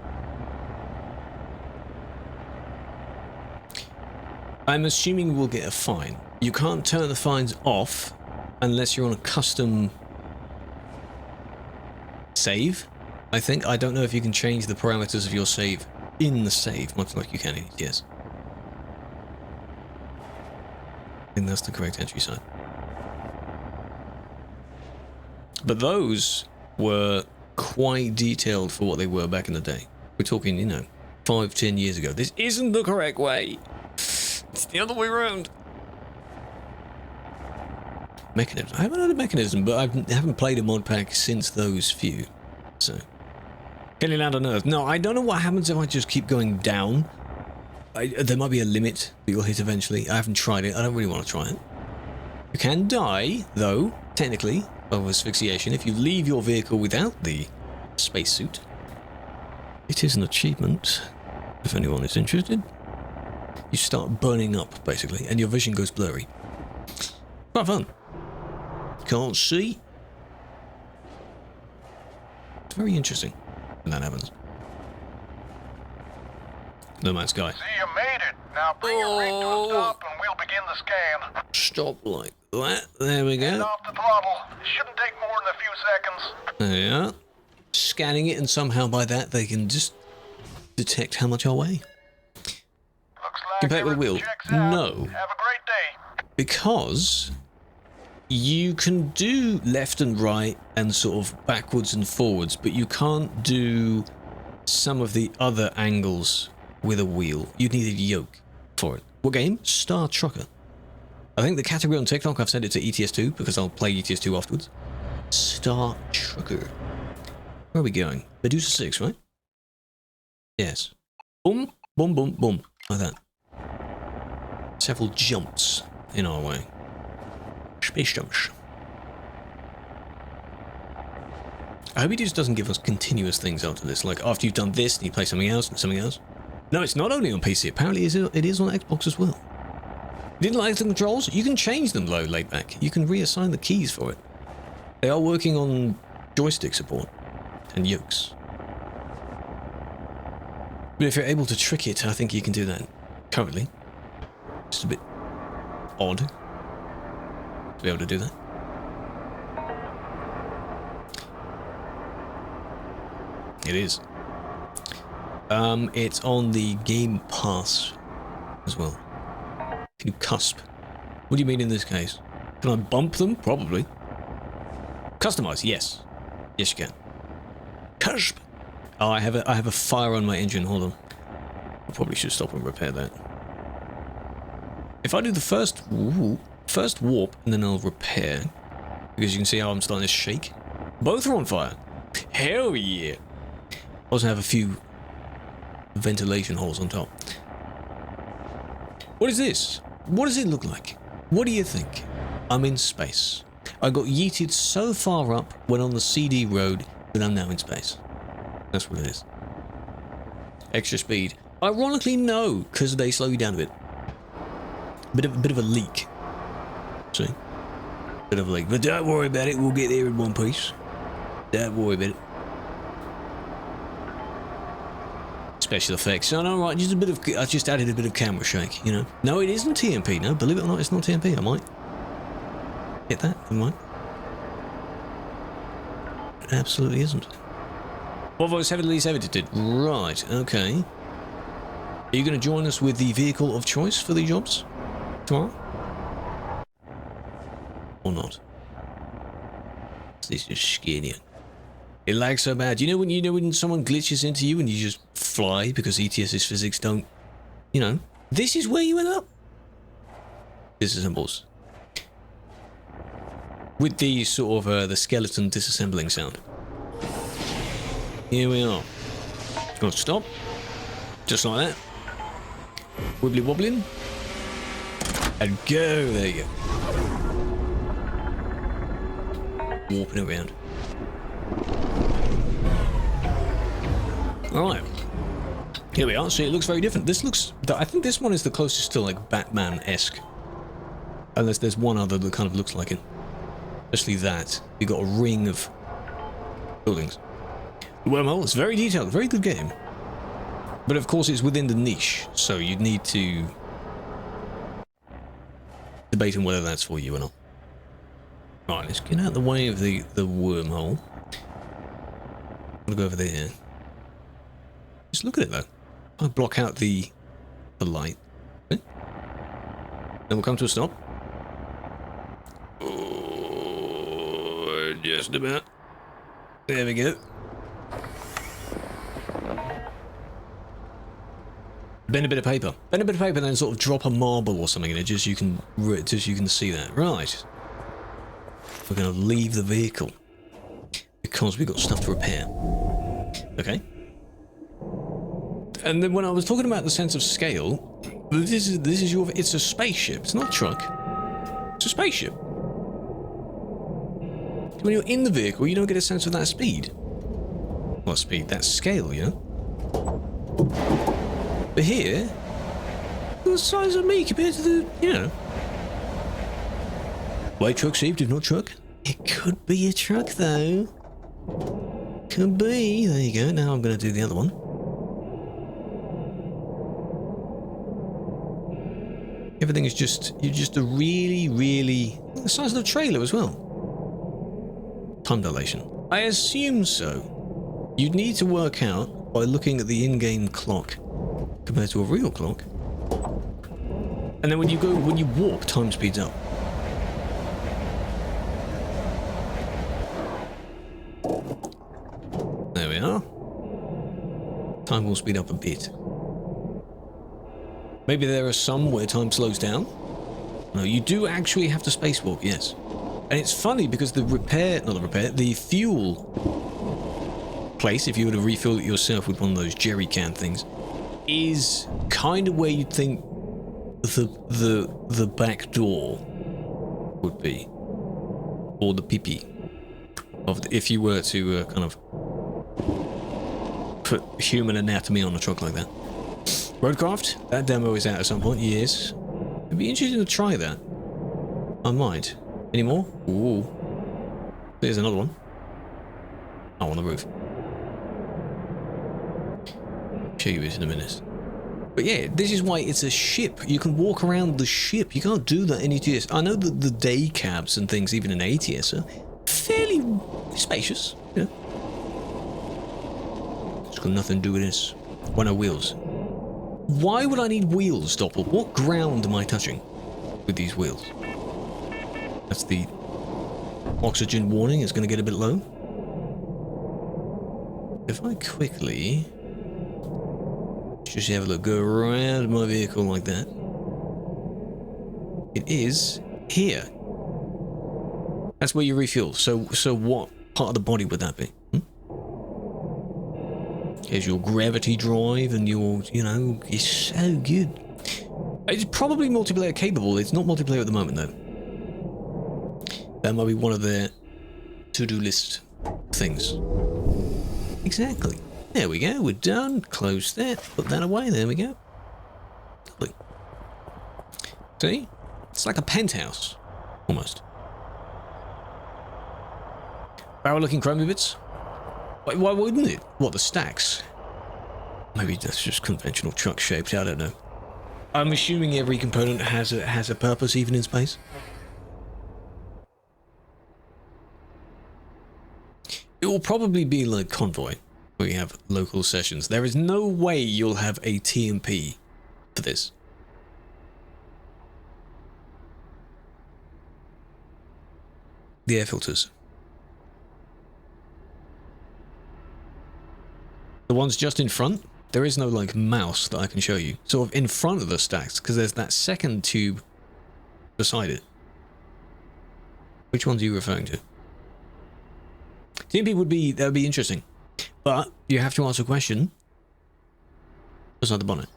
A: I'm assuming we'll get a fine. You can't turn the fines off unless you're on a custom save, I think. I don't know if you can change the parameters of your save in the save, much like you can in ETS. I think that's the correct entry sign. But those were quite detailed for what they were back in the day. We're talking, you know, 5-10 years ago. This isn't the correct way. It's the other way around. Mechanism. I haven't had a mechanism, but I haven't played a mod pack since those few. So, can you land on Earth? No, I don't know what happens if I just keep going down. There might be a limit that you'll hit eventually. I haven't tried it. I don't really want to try it. You can die, though, technically, of asphyxiation if you leave your vehicle without the spacesuit. It is an achievement, if anyone is interested. You start burning up, basically, and your vision goes blurry. Quite fun. Can't see. It's very interesting when that happens. No Man's Sky.
B: See, you made it. Now bring your rig to a stop and we'll begin the scan.
A: Stop like that. There we
B: Hand
A: go.
B: off the throttle. Shouldn't take more than a few seconds.
A: There you are. Scanning it, and somehow by that they can just detect how much I weigh.
B: Looks like
A: Compare it with a wheel.
B: everything checks out.
A: No.
B: Have a great day.
A: Because you can do left and right and sort of backwards and forwards, but you can't do some of the other angles with a wheel. You need a yoke for it. What game? Star Trucker. I think the category on TikTok, I've sent it to ETS2 because I'll play ETS2 afterwards. Star Trucker. Where are we going? Medusa 6, right? Yes. Boom, boom, boom, boom. Like that. Several jumps in our way. Space jumps. I hope he just doesn't give us continuous things after this. Like, after you've done this, and you play something else and something else. No, it's not only on PC. Apparently, it is on Xbox as well. Didn't like the controls? You can change them, though, laid back. You can reassign the keys for it. They are working on joystick support and yokes. But if you're able to trick it, I think you can do that currently. Just a bit odd to be able to do that. It is. It's on the Game Pass as well. Can you cusp? What do you mean in this case? Can I bump them? Probably. Customize? Yes. Yes, you can. Cusp. Oh, I have a fire on my engine. Hold on. I probably should stop and repair that. If I do the first warp and then I'll repair, because you can see how I'm starting to shake. Both are on fire. Hell yeah. Also have a few ventilation holes on top. What is this? What does it look like? What do you think? I'm in space. I got yeeted so far up when on the CD road that I'm now in space. That's what it is. Extra speed. Ironically, no, because they slow you down a bit. Bit of a leak. See? Bit of a leak. But don't worry about it, we'll get there in one piece. Don't worry about it. Special effects. Oh, no, right, just a bit of... I just added a bit of camera shake, you know. No, it isn't TMP, no. Believe it or not, it's not TMP. I might get that. Never mind. It absolutely isn't. Volvo is heavily edited. Right, okay. Are you going to join us with the vehicle of choice for the jobs tomorrow? Or not? This is skinny. It lags so bad. You know when someone glitches into you and you just fly because ETS's physics don't, you know, this is where you end up. Disassembles. With the sort of the skeleton disassembling sound. Here we are. Got to stop. Just like that. Wibbly wobbling. And go. There you go. Warping around. Alright. Here we are. See, it looks very different. This looks... I think this one is the closest to, like, Batman-esque. Unless there's one other that kind of looks like it. Especially that. You've got a ring of buildings. The wormhole is very detailed. Very good game. But, of course, it's within the niche. So you'd need to debate on whether that's for you or not. Right, let's get out of the way of the wormhole. I'm gonna go over there. Just look at it though. I'll block out the light. Okay. Then we'll come to a stop. Oh, just about. There we go. Bend a bit of paper. Bend a bit of paper, then sort of drop a marble or something in it, just so you can see that. Right. We're going to leave the vehicle because we've got stuff to repair. Okay. And then when I was talking about the sense of scale, this is your... It's a spaceship. It's not a truck. It's a spaceship. When you're in the vehicle, you don't get a sense of that speed. What speed? That scale, you know? But here, the size of me compared to the, you know. White truck saved, if not truck. It could be a truck, though. Could be. There you go. Now I'm going to do the other one. Everything is just... You're just a really, really... The size of the trailer as well. Time dilation. I assume so. You'd need to work out by looking at the in-game clock compared to a real clock. And then when you warp, time speeds up. There we are. Time will speed up a bit. Maybe there are some where time slows down. No, you do actually have to spacewalk, yes. And it's funny because the fuel place, if you were to refill it yourself with one of those jerry can things, is kind of where you'd think the back door would be, or the pee-pee of if you were to kind of put human anatomy on a truck like that. Roadcraft, that demo is out at some point. Yes, it'd be interesting to try that. I might. Any more? Ooh, there's another one. Oh, on the roof. Show you this in a minute. But yeah, this is why it's a ship. You can walk around the ship. You can't do that in ETS. I know that the day cabs and things, even in ATS, are fairly spacious. You know? It's got nothing to do with this. Why no wheels? Why would I need wheels, Doppel? What ground am I touching with these wheels? That's the oxygen warning. It's going to get a bit low. If I quickly... just have a look, go around my vehicle like that. It is here. That's where you refuel. So what part of the body would that be? Here's your gravity drive and your, you know, it's so good. It's probably multiplayer capable. It's not multiplayer at the moment, though. That might be one of their to-do list things. Exactly. There we go, we're done. Close that, put that away, there we go. Lovely. See? It's like a penthouse, almost. Barrel looking chromey bits? Why wouldn't it? What, the stacks? Maybe that's just conventional truck shaped, I don't know. I'm assuming every component has a purpose, even in space. It will probably be like Convoy, where you have local sessions. There is no way you'll have a TMP for this. The air filters. The ones just in front, there is no like mouse that I can show you. Sort of in front of the stacks, because there's that second tube beside it. Which ones are you referring to? TMP that would be interesting. But you have to ask a question. Beside the bonnet.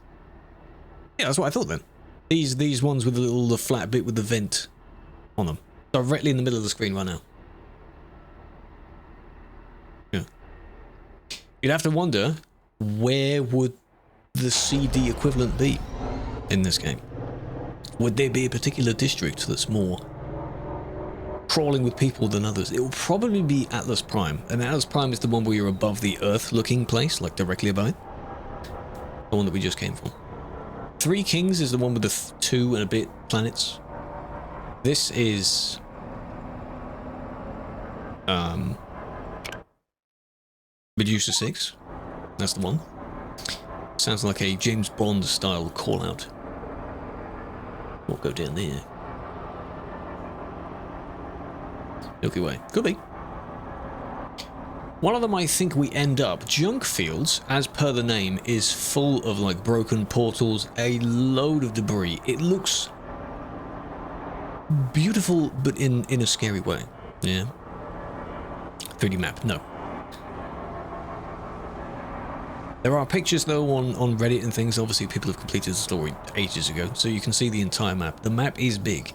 A: Yeah, that's what I thought then. These ones with the flat bit with the vent on them. Directly in the middle of the screen right now. Yeah. You'd have to wonder, where would the CD equivalent be in this game? Would there be a particular district that's more crawling with people than others? It will probably be Atlas Prime, and Atlas Prime is the one where you're above the Earth looking place, like directly above it. The one that we just came from. Three Kings is the one with the 2 and a bit planets. This is Medusa 6. That's the one. Sounds like a James Bond style call out. We'll go down there. Milky Way. Could be. One of them, I think we end up. Junk Fields, as per the name, is full of like broken portals, a load of debris. It looks beautiful, but in a scary way. Yeah. 3D map, no. There are pictures though on Reddit and things. Obviously people have completed the story ages ago, so you can see the entire map. The map is big,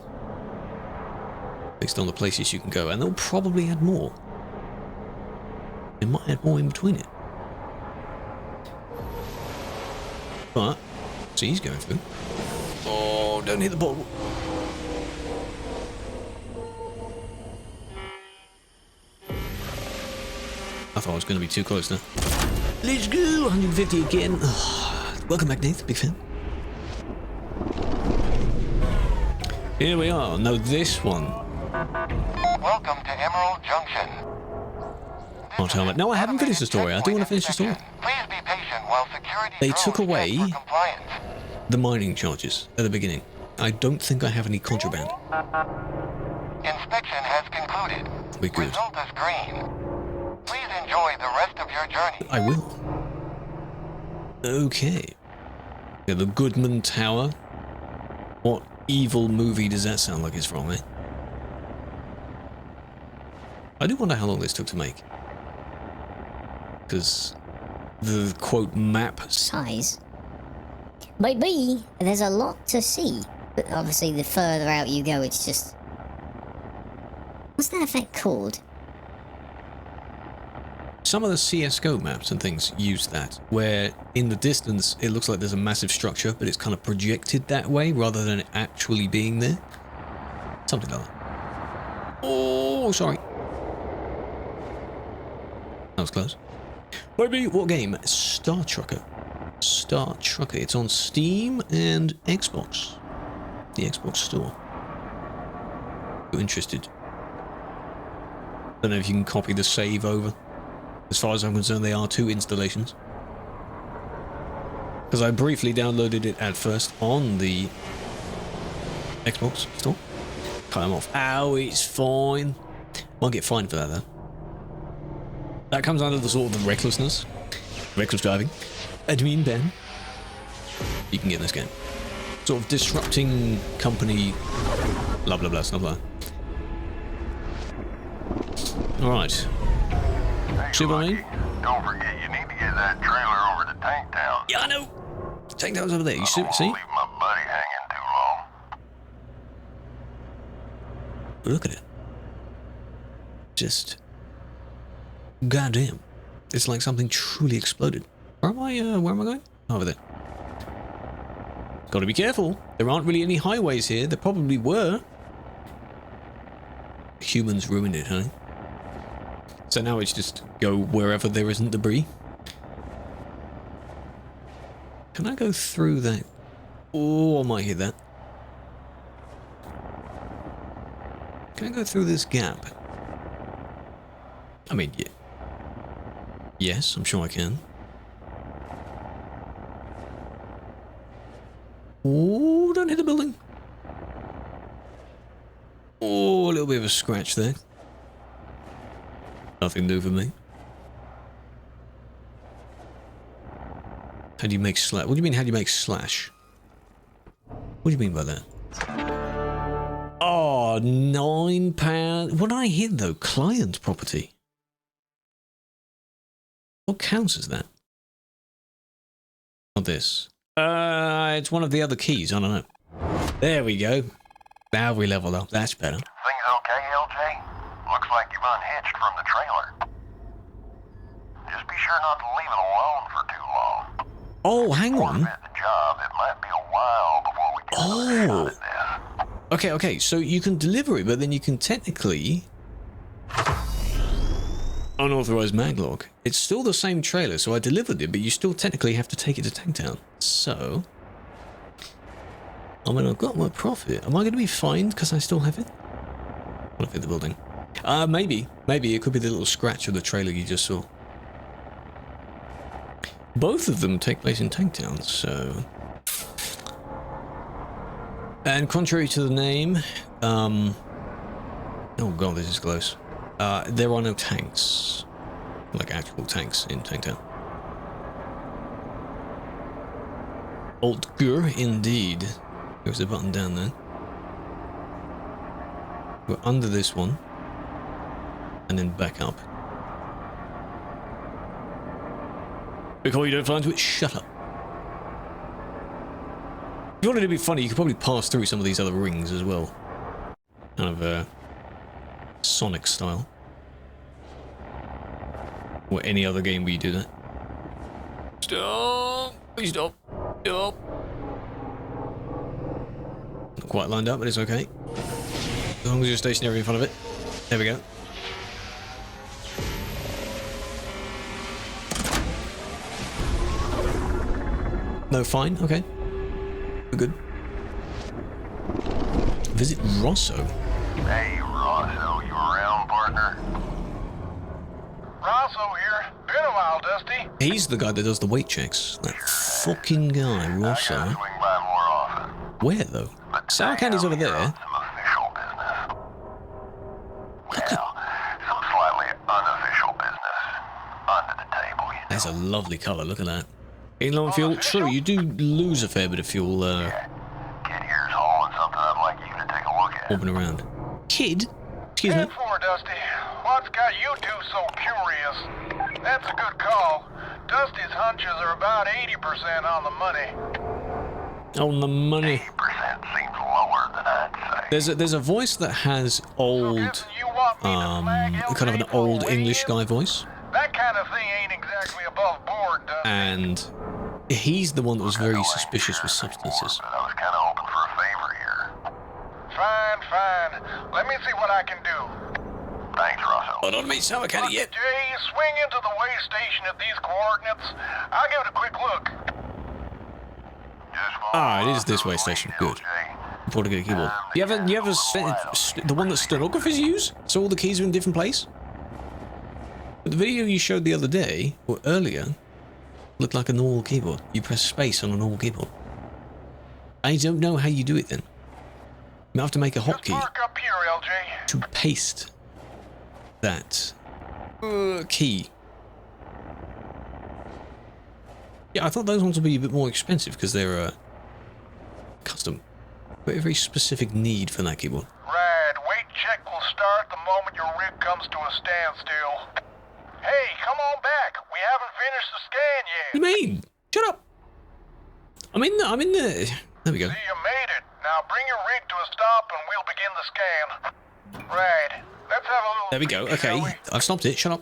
A: based on the places you can go, and they'll probably add more. They might add more in between it. But, see, he's going through. Oh, don't hit the bottle. I thought I was going to be too close now. Let's go! 150 again. Welcome back, Nate. Big fan. Here we are. No, this one.
B: Welcome to Emerald Junction.
A: I'll tell it. No, I haven't finished the story. I do want to finish the story.
B: Please be patient while security
A: They took away
B: for compliance.
A: the mining charges at the beginning. I don't think I have any contraband.
B: Inspection has concluded.
A: We're good.
B: Result is green. Please enjoy the rest of your journey.
A: I will. Okay. Yeah, the Goodman Tower. What evil movie does that sound like it's from, eh? I do wonder how long this took to make. Because the, quote, map...
C: Size. Maybe there's a lot to see. But obviously the further out you go, it's just... What's that effect called?
A: Some of the CSGO maps and things use that, where in the distance it looks like there's a massive structure, but it's kind of projected that way rather than it actually being there. Something like that. Oh, sorry. That was close. Maybe what game? Star Trucker. Star Trucker. It's on Steam and Xbox. The Xbox store. If you're interested. Don't know if you can copy the save over. As far as I'm concerned, they are 2 installations. Because I briefly downloaded it at first on the Xbox store. Cut them off. Ow, it's fine. Won't get fined for that though. That comes under the sort of the recklessness. Reckless driving. Admin ban. You can get in this game. Sort of disrupting company. Blah blah blah, stuff like that. Alright.
B: Lucky, don't forget you need to get that trailer over to Tanktown.
A: Yeah, I know. Tanktown's over there. You see?
B: I don't wanna leave my buddy hanging too long.
A: Look at it. Just goddamn. It's like something truly exploded. Where am I going? Over there. Gotta be careful. There aren't really any highways here. There probably were. Humans ruined it, huh? So now it's just go wherever there isn't debris. Can I go through that? Oh, I might hit that. Can I go through this gap? I mean, yeah. Yes, I'm sure I can. Oh, don't hit the building. Oh, a little bit of a scratch there. Nothing new for me. How do you make slash? What do you mean, how do you make slash? What do you mean by that? Oh, £9. What did I hit, though? Client property. What counts as that? Not this. It's one of the other keys. I don't know. There we go. Now we level up. That's better.
B: Things okay, LJ? Looks like you've unhitched from the trailer. Just be sure not to leave it alone for too long.
A: Oh, hang on.
B: Forfeit the job. It might be a while before we get another shot at this.
A: Okay. So you can deliver it, but then you can technically unauthorized maglog. It's still the same trailer, so I delivered it, but you still technically have to take it to Tanktown. So, I mean, I've got my profit. Am I going to be fined because I still have it? What if hit the building? Maybe. Maybe it could be the little scratch of the trailer you just saw. Both of them take place in Tanktown, so... And contrary to the name, oh god, this is close. There are no tanks. Like actual tanks in Tanktown. Alt-Gur, indeed. There's a button down there. We're under this one. And then back up. Before you don't find it, shut up. If you wanted to be funny, you could probably pass through some of these other rings as well. Kind of, Sonic style. Or any other game where you do that. Stop! Please stop. Stop. Not quite lined up, but it's okay. As long as you're stationary in front of it. There we go. No, fine. Okay. We're good. Visit Rosso.
B: Hey, Rosso, you around, partner? Rosso here. Been a while, Dusty.
A: He's the guy that does the weight checks. That fucking guy, Rosso.
B: I gotta swing by more often.
A: Where, though?
B: But
A: Sour
B: today
A: Candy's
B: I'm
A: over
B: here
A: there.
B: on some official business. Well, some slightly unofficial business. Under the table, you know.
A: That's a lovely colour. Look at that. Ain't low on fuel. True, you do lose a fair bit of fuel,
B: Kid here's hauling something I'd like you to take a look at.
A: orbing around. Kid? Excuse me?
D: 10-4, Dusty. What's got you two so curious? That's a good call. Dusty's hunches are about 80% on the money.
A: On the money.
B: 80% seems lower than I'd say.
A: There's a voice that has old,
D: Guessing you want me to flag
A: kind of an
D: LJ for
A: old
D: a
A: English
D: win?
A: guy voice.
D: That kind of thing ain't exactly above board, Dusty.
A: And he's the one that was very suspicious with substances.
B: But I was kind of hoping for a favor here.
D: Fine. Let me see what I can do.
B: Thanks, Rosso.
A: I don't meet Sour Candy yet.
D: Jay, swing into the way station at these coordinates. I'll give it a quick look.
B: Just
A: Ah, it is this way station. Good. Important to get a keyboard. You have the one that stenographers use? So all the keys are in a different place? But the video you showed the other day, or earlier, looked like a normal keyboard. You press space on a normal keyboard. I don't know how you do it then. You have to make a
D: Just
A: hotkey
D: park up here, LJ.
A: to paste that key. Yeah, I thought those ones would be a bit more expensive because they're custom. But a very specific need for that keyboard.
D: Right, weight check will start the moment your rig comes to a standstill. Hey, come on back. We haven't finished the scan yet.
A: What do you mean? Shut up. I'm in the. There we go.
D: See, you made it. Now bring your rig to a stop and we'll begin the scan. Right. Let's have a little.
A: There we go.
D: peek, shall
A: Okay,
D: we?
A: I've stopped it. Shut up.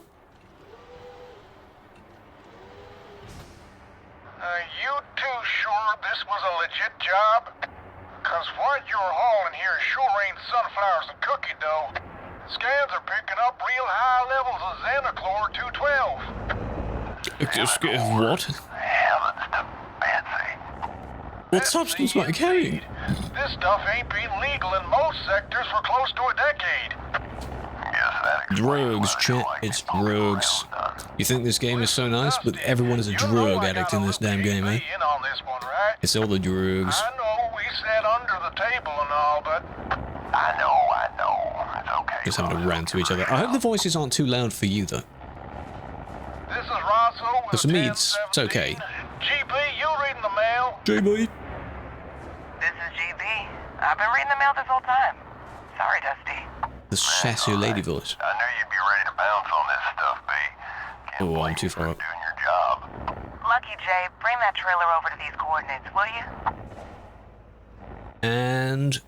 D: job? Cause what you're hauling here sure ain't sunflowers and cookie dough. Scans are picking up real high levels of Xenochlor 212.
A: What?
B: Heavens to Betsy.
A: What substance am I carrying?
D: This stuff ain't been legal in most sectors for close to a decade.
B: Yes, that explains
A: Drugs,
B: why I
A: Chet.
B: like
A: It's
B: it all
A: drugs.
B: well done.
A: You think this game is so nice, but everyone is a drug addict in this damn game, eh?
D: In on this one, right?
A: It's all the drugs.
D: I know we sat under the table and all, but
B: I know. It's okay.
A: Just having to rant to each other. I hope the voices aren't too loud for you, though.
D: this is Rosso with
A: Because for me, it's okay.
D: GP, you reading the mail?
A: JB.
E: This is GB. I've been reading the mail this whole time. Sorry, Dusty.
A: The sassy lady voice.
B: I knew you'd be ready to bounce on this stuff, B. Can't
A: Oh, I'm
B: blame
A: too
B: you
A: far
B: for
A: up.
B: doing your job.
E: Lucky Jay, bring that trailer over to these coordinates, will you?
A: And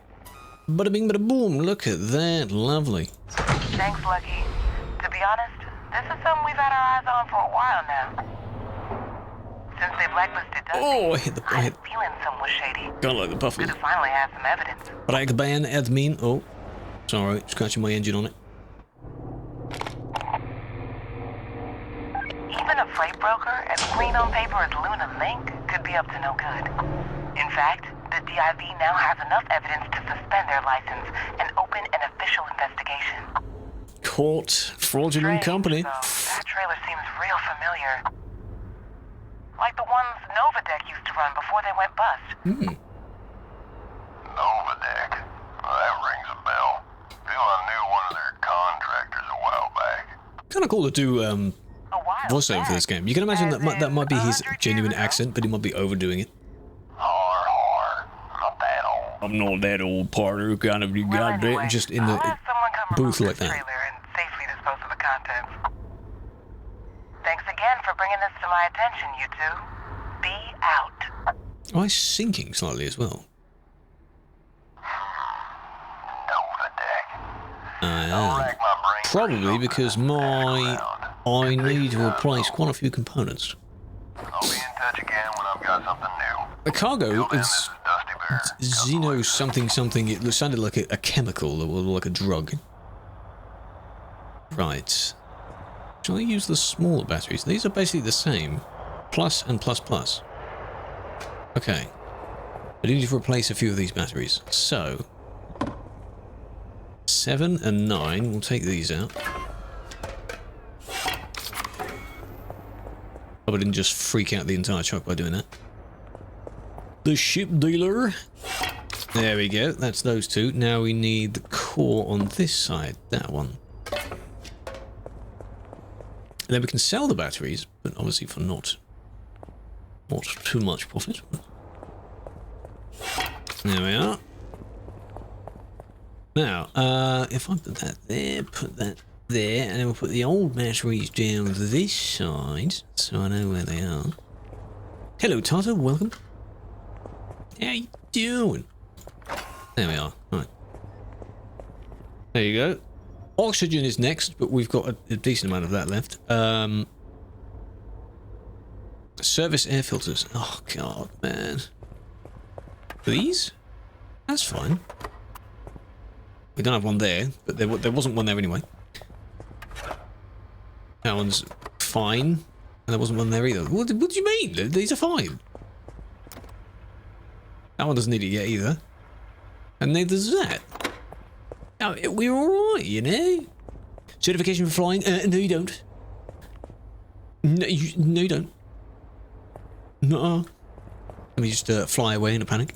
A: bada bing bada boom. Look at that. Lovely.
E: Thanks, Lucky. To be honest, this is something we've had our eyes on for a while now. Since they blacklisted Dusty,
A: Oh, I hit the
E: I had a feeling something was shady.
A: Got like the puffy.
E: Good to finally have some evidence.
A: Break ban admin. Oh, sorry. Scratching my engine on it.
E: Even a freight broker as clean on paper as Luna Link could be up to no good. In fact, the DIV now has enough evidence to suspend their license and open an official investigation.
A: Caught fraudulent company.
E: So that trailer seems real familiar. Like the ones Novadeck used to run before they went bust.
B: Novadeck. Well, that rings a bell. Feel I knew one of their contractors a while back.
A: Kind of cool to do
E: A while
A: voiceover for this
E: back.
A: game. You can imagine that that might be his
E: 100
A: genuine
E: years ago?
A: accent, but he might be overdoing it.
B: Har. Not that old.
A: I'm not that old partner, kind of. You
E: Well,
A: got
E: anyway,
A: it just in
E: I'll
A: the
E: have someone come
A: booth
E: remove
A: like
E: this
A: that.
E: trailer and safely dispose of the contents. Thanks again for bringing this to my attention, you two. Be out.
A: Oh, it's sinking slightly as well.
B: Novadeck.
A: I
B: Don't
A: am.
B: rack my brain for
A: Probably
B: something
A: because
B: that's
A: I
B: background.
A: need to replace quite a few components.
B: I'll be in touch again when I've got something new.
A: The cargo
B: Till then,
A: is
B: this is Dusty Bear.
A: Xeno something something. It sounded like a chemical or like a drug. Right. Shall I use the smaller batteries? These are basically the same. Plus and plus plus. Okay. I do need to replace a few of these batteries. So 7 and 9. We'll take these out. Hope I didn't just freak out the entire truck by doing that. The ship dealer. There we go. That's those two. Now we need the core on this side. That one. And then we can sell the batteries, but obviously for not too much profit. There we are. Now, if I put that there, put that there, and then we'll put the old batteries down this side, so I know where they are. Hello, Tata, welcome. How you doing? There we are. Right. There you go. Oxygen is next, but we've got a decent amount of that left. Service air filters. Oh, God, man. These? That's fine. We don't have one there, but there wasn't one there anyway. That one's fine. And there wasn't one there either. What do you mean? These are fine. That one doesn't need it yet either. And neither does that. Now, we're alright, you know? Certification for flying? No, you don't. No, you don't. No. Let me just fly away in a panic.